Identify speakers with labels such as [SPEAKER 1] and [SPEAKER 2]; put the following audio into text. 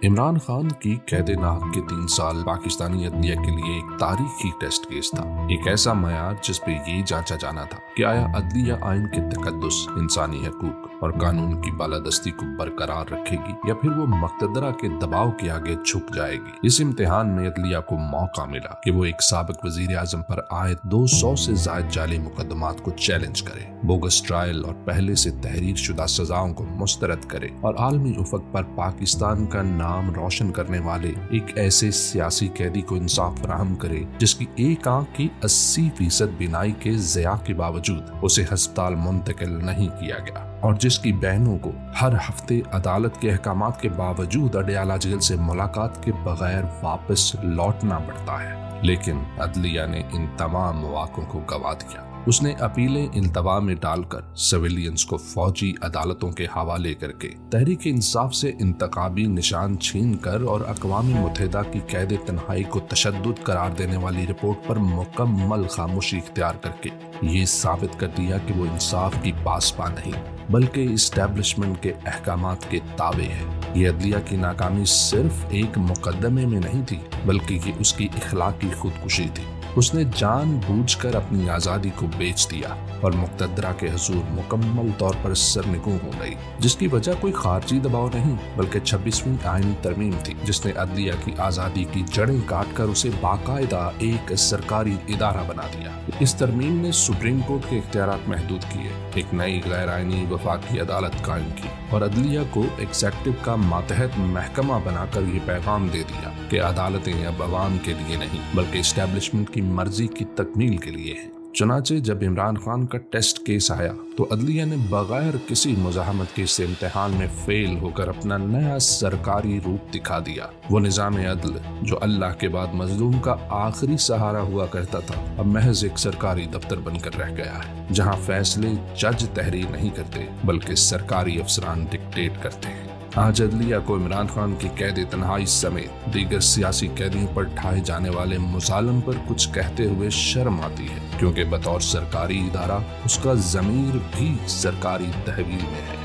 [SPEAKER 1] इमरान खान की कैद नाहक के 3 साल पाकिस्तानी अदलिया के लिए एक तारीखी टेस्ट केस था। एक ऐसा मयार जिस पे ये जांचा जाना था कि आया अदलिया आइन के तकद्दुस, इंसानी हकूक और कानून की बालादस्ती को बरकरार रखेगी या फिर वो मक्तदरा के दबाव के आगे झुक जाएगी। इस इम्तिहान में अदलिया को मौका मिला कि वो एक साबिक वजीर आजम पर आए 200 से ज्यादा जाली मुकदमात को चैलेंज करे, बोगस ट्रायल और पहले से तहरीर शुदा सजाओं को मुस्तरद करे और आलमी उफक पर पाकिस्तान का नाम रोशन करने वाले एक ऐसे सियासी कैदी को इंसाफ फराहम करे जिसकी एक आंख की 80% बिनाई के ज़िया के बावजूद उसे अस्पताल मुंतकिल नहीं किया गया और जिसकी बहनों को हर हफ्ते अदालत के अहकामात के बावजूद अडयाला जेल से मुलाकात के बगैर वापस लौटना पड़ता है। लेकिन अदलिया ने इन तमाम मौक़ों को गवा दिया। उसने अपीलें इल्तवा में डालकर सिविलियंस को फौजी अदालतों के हवाले करके तहरीक इंसाफ से इंतखाबी निशान छीन कर और अक़वाम मुत्तहिदा की कैद तन्हाई को तशद्दुद करार देने वाली रिपोर्ट पर मुकम्मल खामोशी इख्तियार करके ये साबित कर दिया कि वो इंसाफ की पासपा नहीं बल्कि इस्टेब्लिशमेंट के अहकामात के ताबे है। ये अदलिया की नाकामी सिर्फ एक मुकदमे में नहीं थी बल्कि ये उसकी इखलाकी खुदकुशी थी। उसने जानबूझकर अपनी आज़ादी को बेच दिया और मुक़्तदरा के हुज़ूर मुकम्मल तौर पर सरनिगूं हो गई, जिसकी वजह कोई खारजी दबाव नहीं बल्कि 26वीं आईनी तरमीम थी जिसने अदलिया की आज़ादी की जड़ें काटकर उसे बाकायदा एक सरकारी इदारा बना दिया। इस तरमीम ने सुप्रीम कोर्ट के इख्तियारात महदूद किए, एक नई गैर आईनी वफाकी अदालत कायम की और अदलिया को एग्जेक्टिव का मातहत महकमा बनाकर ये पैगाम दे दिया कि अदालतें अब अवाम के लिए नहीं बल्कि इस्टेब्लिशमेंट की मर्जी की तकमील के लिए हैं। चुनाचे जब इमरान खान का टेस्ट केस आया तो अदलिया ने बगैर किसी मुज़ाहमत के इस इम्तिहान में फेल होकर अपना नया सरकारी रूप दिखा दिया। वो निज़ाम अदल जो अल्लाह के बाद मजलूम का आखिरी सहारा हुआ करता था अब महज एक सरकारी दफ्तर बनकर रह गया है, जहाँ फैसले जज तहरीर नहीं करते बल्कि सरकारी अफसरान डिक्टेट करते हैं। आज अदलिया को इमरान खान की कैद तन्हाई समेत दीगर सियासी कैदियों पर ढाए जाने वाले मुजालम पर कुछ कहते हुए शर्म आती है, क्योंकि बतौर सरकारी इदारा उसका ज़मीर भी सरकारी तहवील में है।